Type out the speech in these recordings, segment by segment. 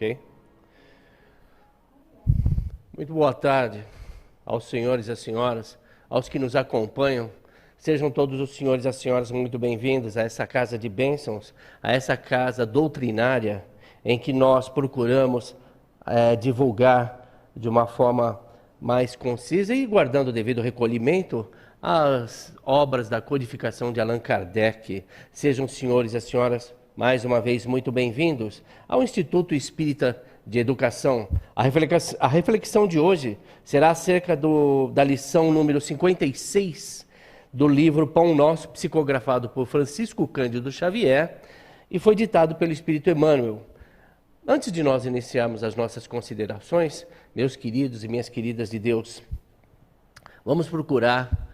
ok? Muito boa tarde aos senhores e às senhoras, aos que nos acompanham. Sejam todos os senhores e as senhoras muito bem-vindos a essa casa de bênçãos, a essa casa doutrinária em que nós procuramos divulgar de uma forma mais concisa e guardando o devido recolhimento as obras da codificação de Allan Kardec. Sejam os senhores e as senhoras mais uma vez muito bem-vindos ao Instituto Espírita de Educação. A reflexão de hoje será acerca da lição número 56 do livro Pão Nosso, psicografado por Francisco Cândido Xavier e foi ditado pelo Espírito Emmanuel. Antes de nós iniciarmos as nossas considerações, meus queridos e minhas queridas de Deus, vamos procurar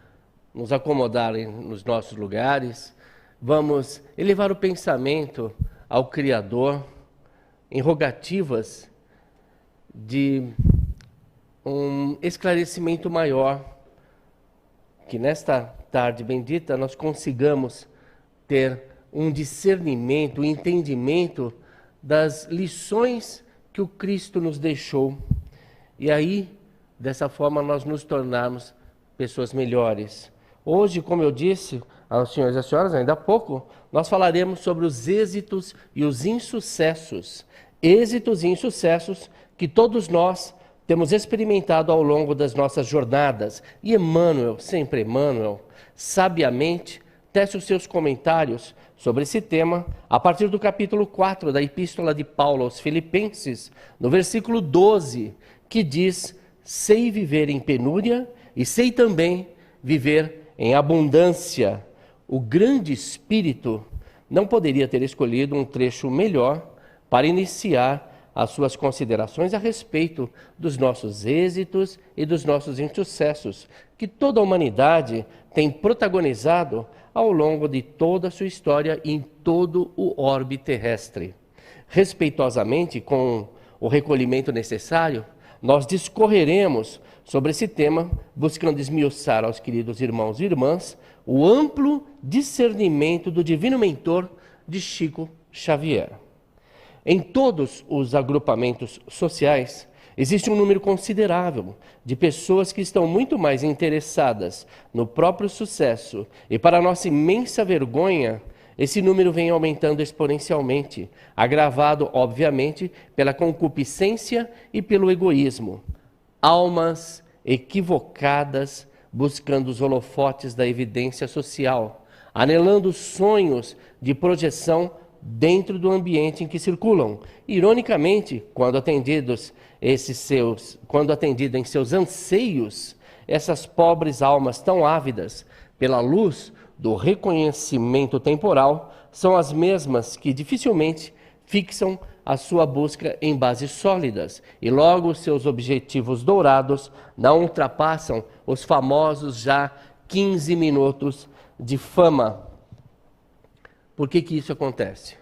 nos acomodar nos nossos lugares, vamos elevar o pensamento ao Criador em rogativas de um esclarecimento maior, que nesta tarde bendita nós consigamos ter um discernimento, um entendimento das lições que o Cristo nos deixou. E aí, dessa forma, nós nos tornarmos pessoas melhores. Hoje, como eu disse aos senhores e às senhoras, ainda há pouco, nós falaremos sobre os êxitos e os insucessos. Êxitos e insucessos que todos nós temos experimentado ao longo das nossas jornadas. E Emmanuel, sempre Emmanuel, sabiamente, tece os seus comentários sobre esse tema a partir do capítulo 4 da Epístola de Paulo aos Filipenses, no versículo 12, que diz: sei viver em penúria e sei também viver em abundância. O grande Espírito não poderia ter escolhido um trecho melhor para iniciar as suas considerações a respeito dos nossos êxitos e dos nossos insucessos, que toda a humanidade tem protagonizado ao longo de toda a sua história em todo o orbe terrestre. Respeitosamente, com o recolhimento necessário, nós discorreremos sobre esse tema, buscando esmiuçar aos queridos irmãos e irmãs o amplo discernimento do divino mentor de Chico Xavier. Em todos os agrupamentos sociais, existe um número considerável de pessoas que estão muito mais interessadas no próprio sucesso e, para nossa imensa vergonha, esse número vem aumentando exponencialmente, agravado, obviamente, pela concupiscência e pelo egoísmo. Almas equivocadas buscando os holofotes da evidência social, anelando sonhos de projeção dentro do ambiente em que circulam. Ironicamente, quando atendido em seus anseios, essas pobres almas tão ávidas pela luz do reconhecimento temporal são as mesmas que dificilmente fixam a sua busca em bases sólidas e logo os seus objetivos dourados não ultrapassam os famosos já 15 minutos de fama. Por que isso acontece?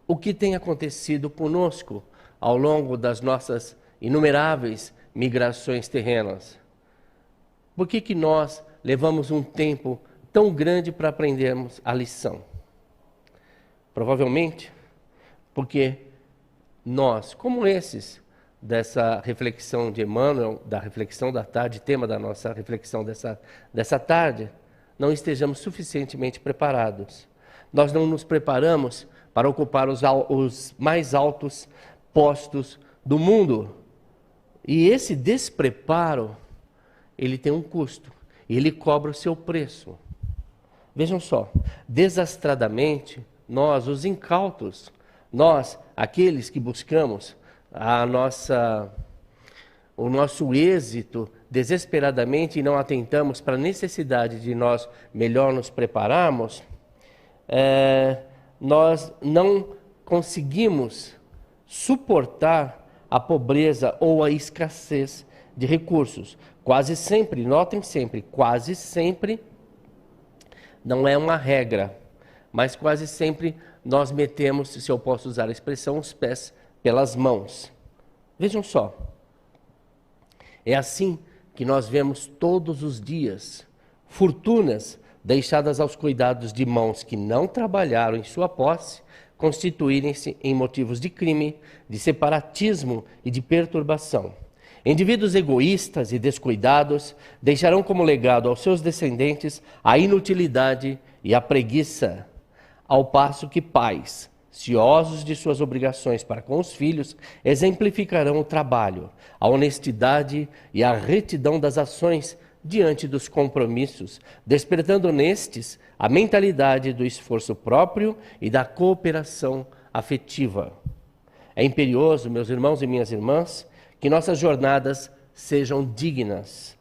O que tem acontecido conosco ao longo das nossas inumeráveis migrações terrenas? Por que nós levamos um tempo tão grande para aprendermos a lição? Provavelmente porque nós, como esses dessa reflexão de Emmanuel, da reflexão da tarde, tema da nossa reflexão dessa tarde, não estejamos suficientemente preparados. Nós não nos preparamos para ocupar os mais altos postos do mundo. E esse despreparo, ele tem um custo, e ele cobra o seu preço. Vejam só, desastradamente, nós, os incautos, nós, aqueles que buscamos o nosso êxito desesperadamente e não atentamos para a necessidade de nós melhor nos prepararmos, nós não conseguimos suportar a pobreza ou a escassez de recursos. Quase sempre, notem sempre, quase sempre, não é uma regra, mas quase sempre nós metemos, se eu posso usar a expressão, os pés pelas mãos. Vejam só, é assim que nós vemos todos os dias fortunas deixadas aos cuidados de mãos que não trabalharam em sua posse, constituírem-se em motivos de crime, de separatismo e de perturbação. Indivíduos egoístas e descuidados deixarão como legado aos seus descendentes a inutilidade e a preguiça, ao passo que pais, ciosos de suas obrigações para com os filhos, exemplificarão o trabalho, a honestidade e a retidão das ações diante dos compromissos, despertando nestes a mentalidade do esforço próprio e da cooperação afetiva. É imperioso, meus irmãos e minhas irmãs, que nossas jornadas sejam dignas.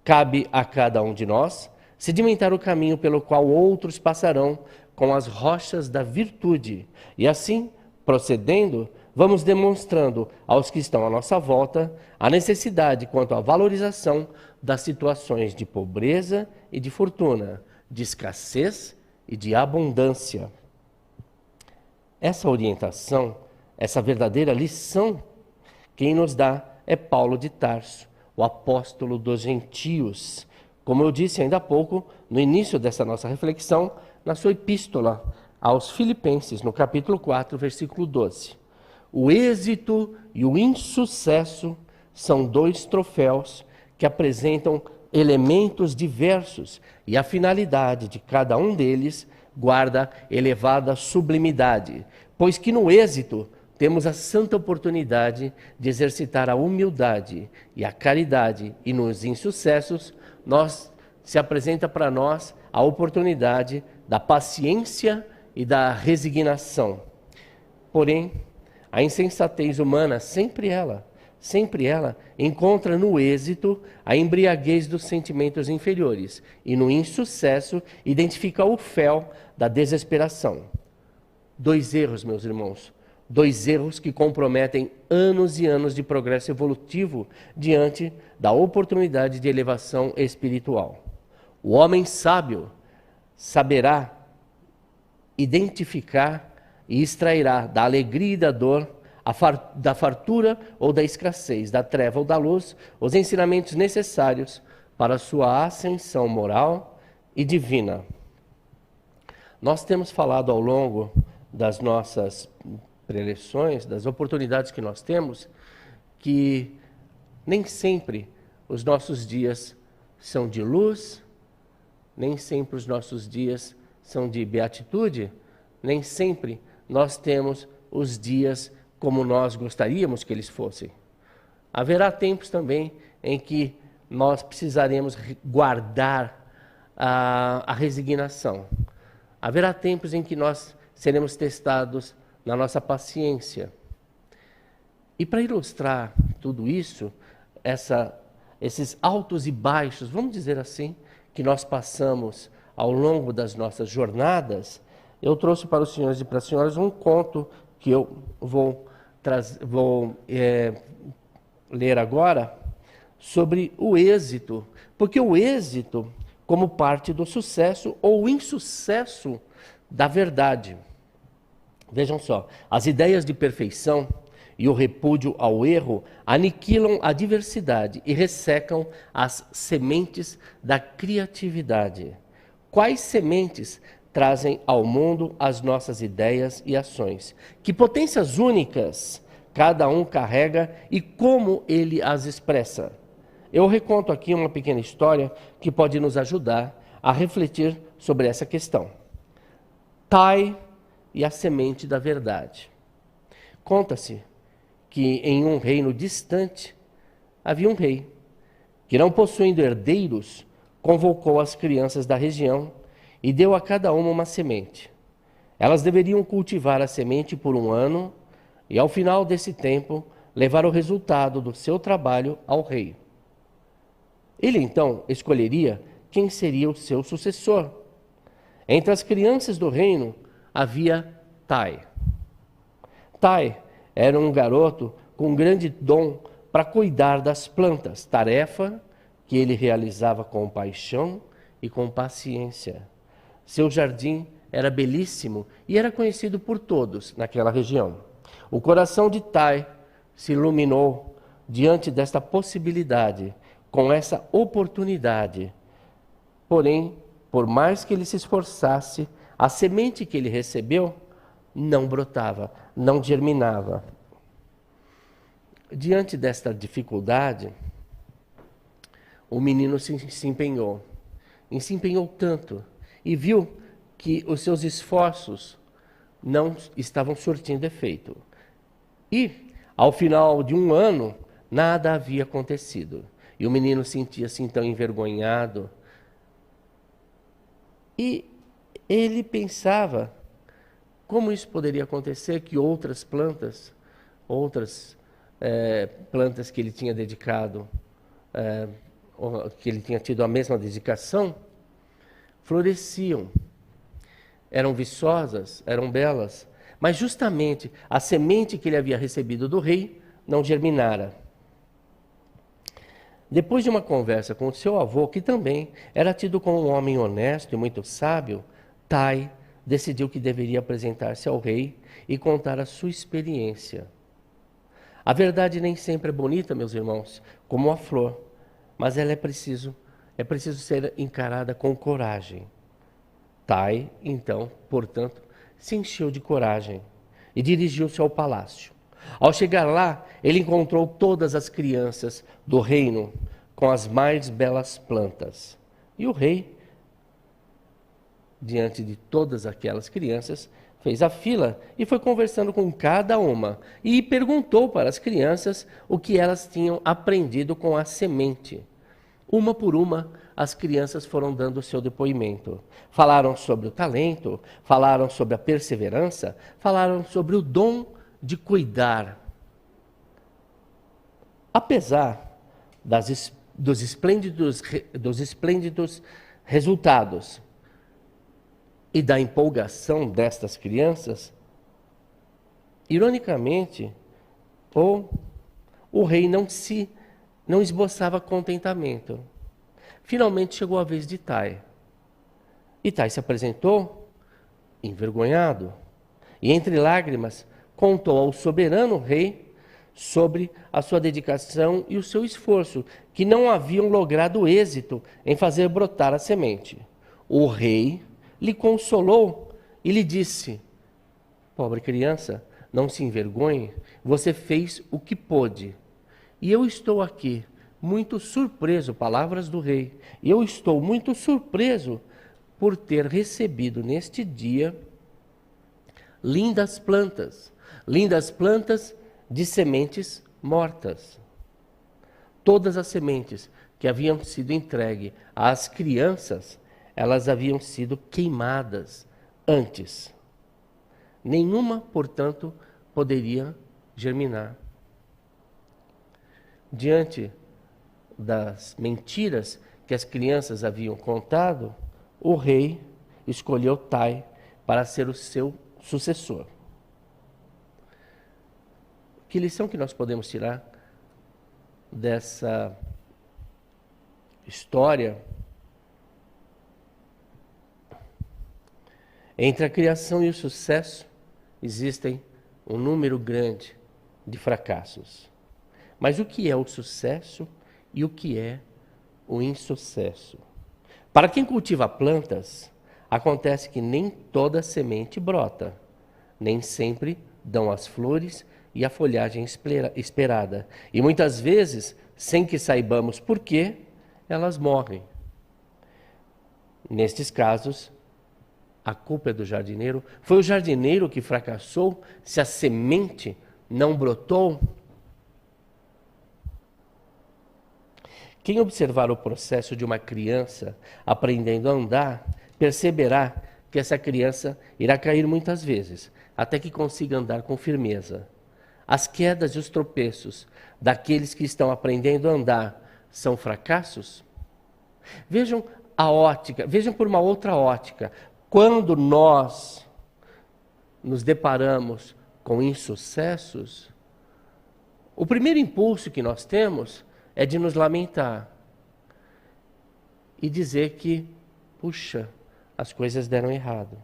Cabe a cada um de nós sedimentar o caminho pelo qual outros passarão com as rochas da virtude. E assim, procedendo, vamos demonstrando aos que estão à nossa volta a necessidade quanto à valorização das situações de pobreza e de fortuna, de escassez e de abundância. Essa orientação, essa verdadeira lição, quem nos dá é Paulo de Tarso, o apóstolo dos gentios. Como eu disse ainda há pouco, no início dessa nossa reflexão, na sua epístola aos Filipenses, no capítulo 4, versículo 12. O êxito e o insucesso são dois troféus que apresentam elementos diversos e a finalidade de cada um deles guarda elevada sublimidade, pois que no êxito temos a santa oportunidade de exercitar a humildade e a caridade, e nos insucessos se apresenta para nós a oportunidade da paciência e da resignação. Porém, a insensatez humana, sempre ela encontra no êxito a embriaguez dos sentimentos inferiores e no insucesso identifica o fel da desesperação. Dois erros, meus irmãos, dois erros que comprometem anos e anos de progresso evolutivo diante da oportunidade de elevação espiritual. O homem sábio saberá identificar e extrairá da alegria e da dor, da fartura ou da escassez, da treva ou da luz, os ensinamentos necessários para a sua ascensão moral e divina. Nós temos falado ao longo das nossas preleções, das oportunidades que nós temos, que nem sempre os nossos dias são de luz, nem sempre os nossos dias são de beatitude, nem sempre nós temos os dias como nós gostaríamos que eles fossem. Haverá tempos também em que nós precisaremos guardar a resignação. Haverá tempos em que nós seremos testados na nossa paciência. E para ilustrar tudo isso, esses altos e baixos, vamos dizer assim, que nós passamos ao longo das nossas jornadas, eu trouxe para os senhores e para as senhoras um conto que eu vou ler agora sobre o êxito, porque o êxito como parte do sucesso ou insucesso da verdade. Vejam só, as ideias de perfeição e o repúdio ao erro aniquilam a diversidade e ressecam as sementes da criatividade. Quais sementes trazem ao mundo as nossas ideias e ações? Que potências únicas cada um carrega e como ele as expressa? Eu reconto aqui uma pequena história que pode nos ajudar a refletir sobre essa questão. Tai e a semente da verdade. Conta-se que em um reino distante havia um rei que, não possuindo herdeiros, convocou as crianças da região e deu a cada uma semente. Elas deveriam cultivar a semente por 1 ano e, ao final desse tempo, levar o resultado do seu trabalho ao rei. Ele, então, escolheria quem seria o seu sucessor. Entre as crianças do reino havia Tai. Tai era um garoto com grande dom para cuidar das plantas, tarefa que ele realizava com paixão e com paciência. Seu jardim era belíssimo e era conhecido por todos naquela região. O coração de Tai se iluminou diante desta possibilidade, com essa oportunidade. Porém, por mais que ele se esforçasse, a semente que ele recebeu não brotava, não germinava. Diante desta dificuldade, o menino se empenhou. E se empenhou tanto e viu que os seus esforços não estavam surtindo efeito. E, ao final de um ano, nada havia acontecido. E o menino sentia-se então envergonhado. E ele pensava como isso poderia acontecer, que outras plantas que ele tinha dedicado, que ele tinha tido a mesma dedicação, floresciam. Eram viçosas, eram belas, mas justamente a semente que ele havia recebido do rei não germinara. Depois de uma conversa com o seu avô, que também era tido como um homem honesto e muito sábio, Tai decidiu que deveria apresentar-se ao rei e contar a sua experiência. A verdade nem sempre é bonita, meus irmãos, como a flor, mas ela é preciso ser encarada com coragem. Tai, então, portanto, se encheu de coragem e dirigiu-se ao palácio. Ao chegar lá, ele encontrou todas as crianças do reino com as mais belas plantas. E o rei, diante de todas aquelas crianças, fez a fila e foi conversando com cada uma e perguntou para as crianças o que elas tinham aprendido com a semente. Uma por uma, as crianças foram dando o seu depoimento. Falaram sobre o talento, falaram sobre a perseverança, falaram sobre o dom de cuidar. Apesar dos esplêndidos resultados e da empolgação destas crianças, ironicamente, o rei não esboçava contentamento. Finalmente chegou a vez de Tai. E Tai se apresentou envergonhado e, entre lágrimas, contou ao soberano rei sobre a sua dedicação e o seu esforço, que não haviam logrado êxito em fazer brotar a semente. O rei lhe consolou e lhe disse: pobre criança, não se envergonhe, você fez o que pôde. E eu estou aqui muito surpreso, palavras do rei, e eu estou muito surpreso por ter recebido neste dia lindas plantas de sementes mortas. Todas as sementes que haviam sido entregues às crianças, elas haviam sido queimadas antes. Nenhuma, portanto, poderia germinar. Diante das mentiras que as crianças haviam contado, o rei escolheu Tai para ser o seu sucessor. Que lição que nós podemos tirar dessa história? Entre a criação e o sucesso existem um número grande de fracassos. Mas o que é o sucesso e o que é o insucesso? Para quem cultiva plantas, acontece que nem toda semente brota, nem sempre dão as flores e a folhagem esperada. E muitas vezes, sem que saibamos por quê, elas morrem. Nestes casos, a culpa é do jardineiro. Foi o jardineiro que fracassou se a semente não brotou? Quem observar o processo de uma criança aprendendo a andar, perceberá que essa criança irá cair muitas vezes, até que consiga andar com firmeza. As quedas e os tropeços daqueles que estão aprendendo a andar são fracassos? Vejam a ótica, vejam por uma outra ótica. Quando nós nos deparamos com insucessos, o primeiro impulso que nós temos é de nos lamentar e dizer que, puxa, as coisas deram errado.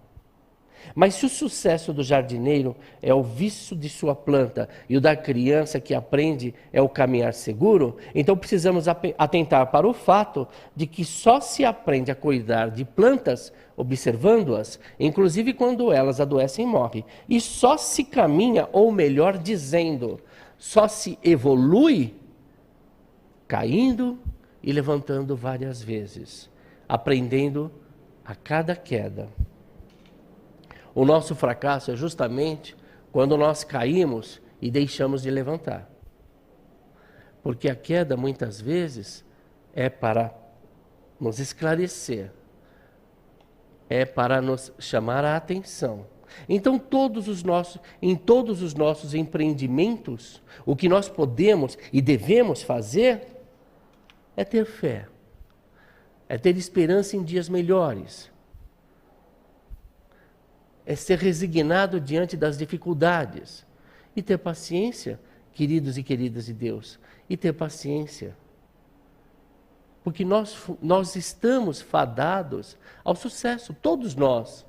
Mas se o sucesso do jardineiro é o vício de sua planta e o da criança que aprende é o caminhar seguro, então precisamos atentar para o fato de que só se aprende a cuidar de plantas observando-as, inclusive quando elas adoecem e morrem. E só se caminha, ou melhor dizendo, só se evolui caindo e levantando várias vezes, aprendendo a cada queda. O nosso fracasso é justamente quando nós caímos e deixamos de levantar. Porque a queda, muitas vezes, é para nos esclarecer, é para nos chamar a atenção. Então, em todos os nossos empreendimentos, o que nós podemos e devemos fazer é ter fé, é ter esperança em dias melhores, é ser resignado diante das dificuldades e ter paciência, queridos e queridas de Deus, e ter paciência. Porque nós estamos fadados ao sucesso, todos nós,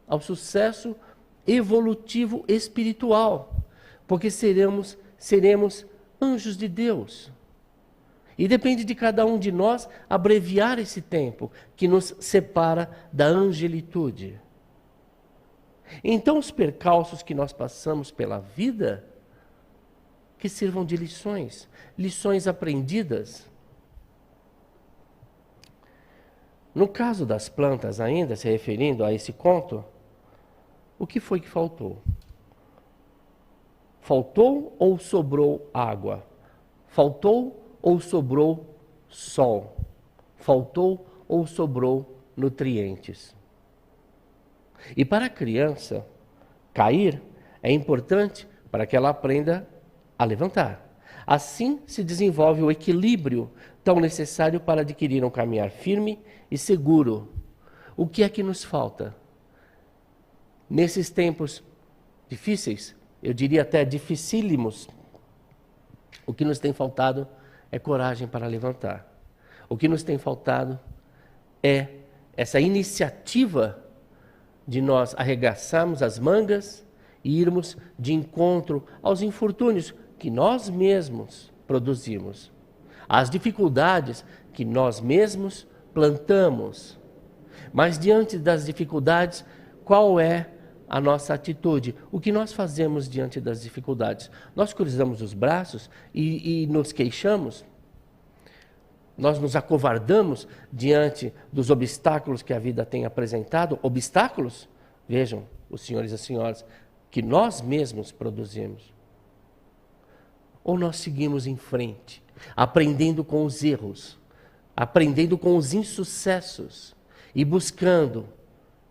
ao sucesso evolutivo espiritual, porque seremos anjos de Deus. E depende de cada um de nós abreviar esse tempo que nos separa da angelitude. Então, os percalços que nós passamos pela vida, que sirvam de lições aprendidas. No caso das plantas, ainda se referindo a esse conto, o que foi que faltou? Faltou ou sobrou água? Faltou ou sobrou sol? Faltou ou sobrou nutrientes? E para a criança, cair é importante para que ela aprenda a levantar. Assim se desenvolve o equilíbrio tão necessário para adquirir um caminhar firme e seguro. O que é que nos falta? Nesses tempos difíceis, eu diria até dificílimos, o que nos tem faltado é coragem para levantar. O que nos tem faltado é essa iniciativa de nós arregaçarmos as mangas e irmos de encontro aos infortúnios que nós mesmos produzimos, às dificuldades que nós mesmos plantamos. Mas diante das dificuldades, qual é a nossa atitude? O que nós fazemos diante das dificuldades? Nós cruzamos os braços e nos queixamos? Nós nos acovardamos diante dos obstáculos que a vida tem apresentado? Obstáculos, vejam, os senhores e as senhoras, que nós mesmos produzimos. Ou nós seguimos em frente, aprendendo com os erros, aprendendo com os insucessos e buscando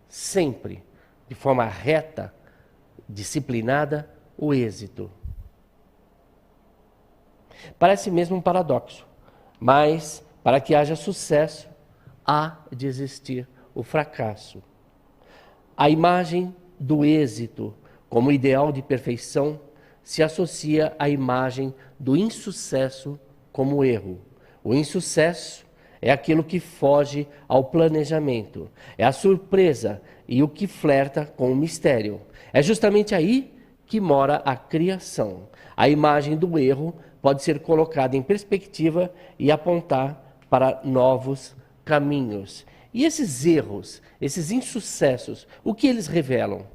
sempre, de forma reta, disciplinada, o êxito. Parece mesmo um paradoxo. Mas, para que haja sucesso, há de existir o fracasso. A imagem do êxito como ideal de perfeição se associa à imagem do insucesso como erro. O insucesso é aquilo que foge ao planejamento, é a surpresa e o que flerta com o mistério. É justamente aí que mora a criação. A imagem do erro pode ser colocada em perspectiva e apontar para novos caminhos. E esses erros, esses insucessos, o que eles revelam?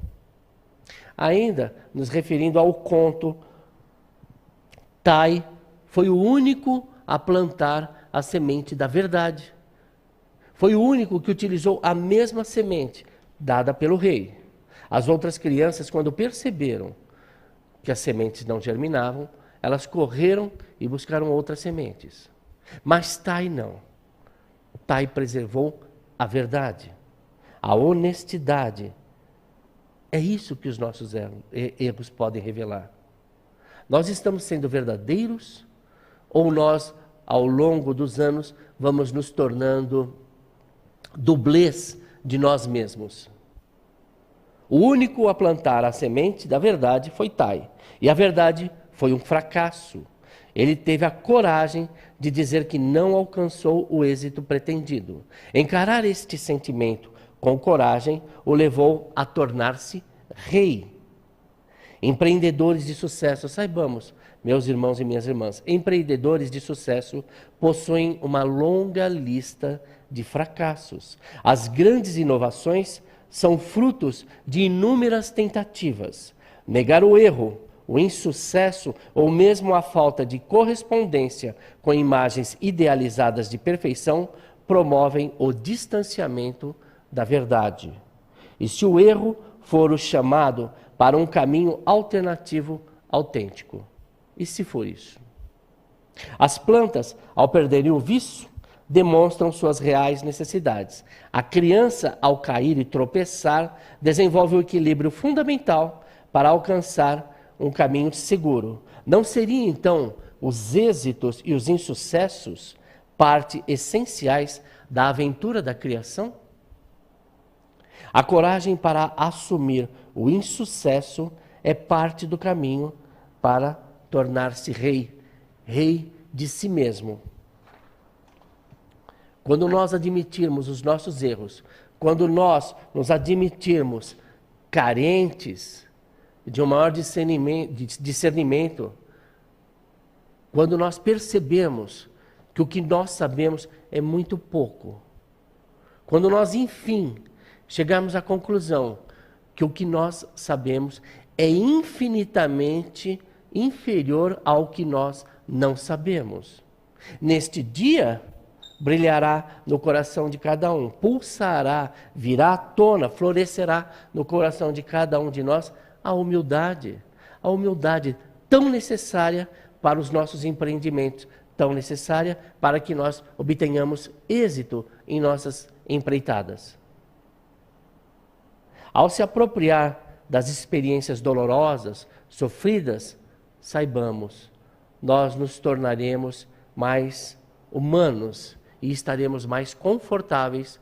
Ainda nos referindo ao conto, Tai foi o único a plantar a semente da verdade. Foi o único que utilizou a mesma semente dada pelo rei. As outras crianças, quando perceberam que as sementes não germinavam, elas correram e buscaram outras sementes. Mas Tai não. Tai preservou a verdade, a honestidade. É isso que os nossos erros podem revelar. Nós estamos sendo verdadeiros ou nós, ao longo dos anos, vamos nos tornando dublês de nós mesmos? O único a plantar a semente da verdade foi Tai. E a verdade foi um fracasso. Ele teve a coragem de dizer que não alcançou o êxito pretendido. Encarar este sentimento com coragem, o levou a tornar-se rei. Empreendedores de sucesso, saibamos, meus irmãos e minhas irmãs, empreendedores de sucesso possuem uma longa lista de fracassos. As grandes inovações são frutos de inúmeras tentativas. Negar o erro, o insucesso ou mesmo a falta de correspondência com imagens idealizadas de perfeição promovem o distanciamento da verdade. E se o erro for o chamado para um caminho alternativo autêntico? E se for isso? As plantas, ao perderem o vício, demonstram suas reais necessidades. A criança, ao cair e tropeçar, desenvolve o equilíbrio fundamental para alcançar um caminho seguro. Não seriam, então, os êxitos e os insucessos parte essenciais da aventura da criação? A coragem para assumir o insucesso é parte do caminho para tornar-se rei, rei de si mesmo. Quando nós admitirmos os nossos erros, quando nós nos admitirmos carentes de um maior discernimento, quando nós percebemos que o que nós sabemos é muito pouco, quando nós, enfim, chegarmos à conclusão que o que nós sabemos é infinitamente inferior ao que nós não sabemos. Neste dia, brilhará no coração de cada um, pulsará, virá à tona, florescerá no coração de cada um de nós a humildade tão necessária para os nossos empreendimentos, tão necessária para que nós obtenhamos êxito em nossas empreitadas. Ao se apropriar das experiências dolorosas, sofridas, saibamos, nós nos tornaremos mais humanos e estaremos mais confortáveis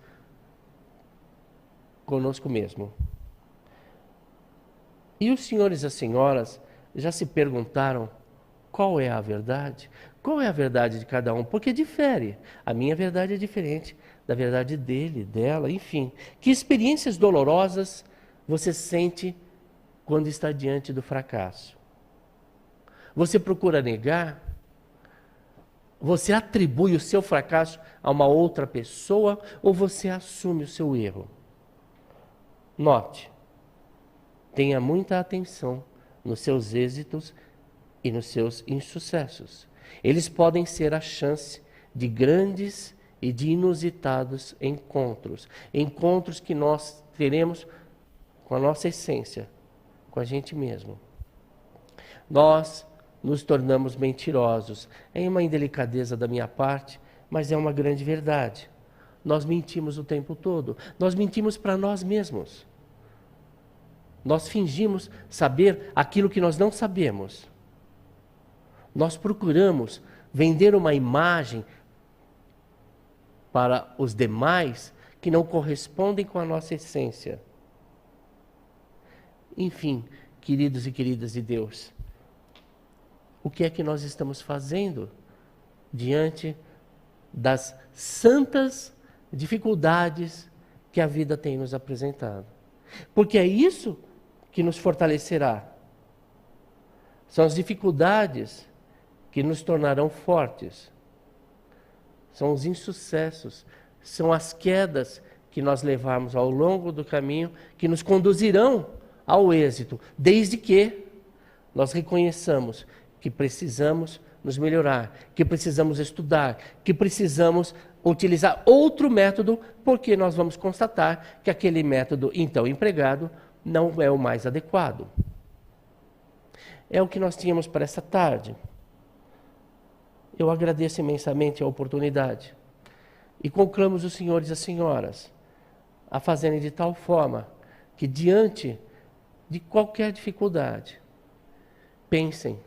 conosco mesmo. E os senhores e as senhoras já se perguntaram qual é a verdade? Qual é a verdade de cada um? Porque difere. A minha verdade é diferente da verdade dele, dela, enfim. Que experiências dolorosas você sente quando está diante do fracasso? Você procura negar? Você atribui o seu fracasso a uma outra pessoa ou você assume o seu erro? Note, tenha muita atenção nos seus êxitos e nos seus insucessos. Eles podem ser a chance de grandes e de inusitados encontros. Encontros que nós teremos com a nossa essência, com a gente mesmo. Nós nos tornamos mentirosos. É uma indelicadeza da minha parte, mas é uma grande verdade. Nós mentimos o tempo todo. Nós mentimos para nós mesmos. Nós fingimos saber aquilo que nós não sabemos. Nós procuramos vender uma imagem para os demais que não correspondem com a nossa essência. Enfim, queridos e queridas de Deus, o que é que nós estamos fazendo diante das santas dificuldades que a vida tem nos apresentado? Porque é isso que nos fortalecerá. São as dificuldades que nos tornarão fortes. São os insucessos, são as quedas que nós levamos ao longo do caminho que nos conduzirão ao êxito, desde que nós reconheçamos que precisamos nos melhorar, que precisamos estudar, que precisamos utilizar outro método, porque nós vamos constatar que aquele método então empregado não é o mais adequado. É o que nós tínhamos para essa tarde. Eu agradeço imensamente a oportunidade e conclamo os senhores e as senhoras a fazerem de tal forma que diante de qualquer dificuldade, pensem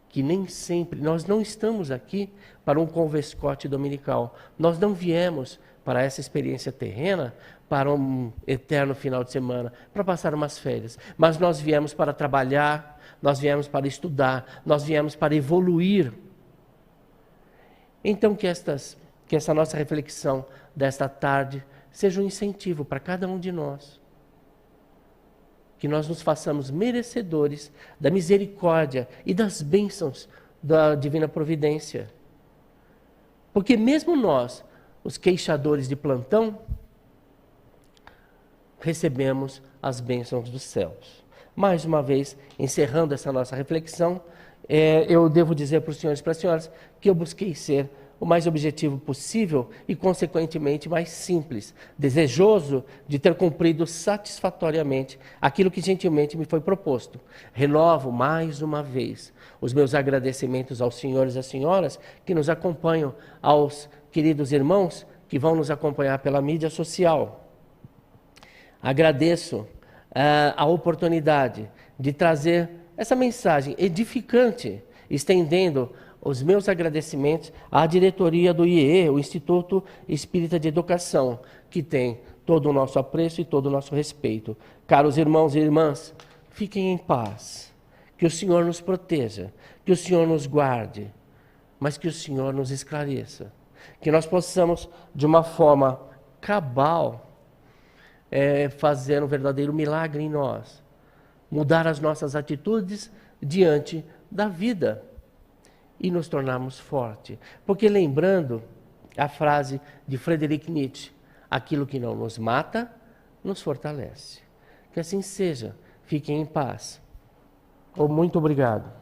que nem sempre, nós não estamos aqui para um convescote dominical, nós não viemos para essa experiência terrena, para um eterno final de semana, para passar umas férias, mas nós viemos para trabalhar, nós viemos para estudar, nós viemos para evoluir. Então que essa nossa reflexão desta tarde seja um incentivo para cada um de nós. Que nós nos façamos merecedores da misericórdia e das bênçãos da divina providência. Porque mesmo nós, os queixadores de plantão, recebemos as bênçãos dos céus. Mais uma vez, encerrando essa nossa reflexão, eu devo dizer para os senhores e para as senhoras que eu busquei ser o mais objetivo possível e, consequentemente, mais simples, desejoso de ter cumprido satisfatoriamente aquilo que gentilmente me foi proposto. Renovo, mais uma vez, os meus agradecimentos aos senhores e às senhoras que nos acompanham, aos queridos irmãos que vão nos acompanhar pela mídia social. Agradeço a oportunidade de trazer essa mensagem edificante, estendendo os meus agradecimentos à diretoria do IEE, o Instituto Espírita de Educação, que tem todo o nosso apreço e todo o nosso respeito. Caros irmãos e irmãs, fiquem em paz, que o Senhor nos proteja, que o Senhor nos guarde, mas que o Senhor nos esclareça, que nós possamos, de uma forma cabal, fazer um verdadeiro milagre em nós, mudar as nossas atitudes diante da vida e nos tornarmos fortes. Porque lembrando a frase de Friedrich Nietzsche, aquilo que não nos mata, nos fortalece. Que assim seja. Fiquem em paz. Muito obrigado.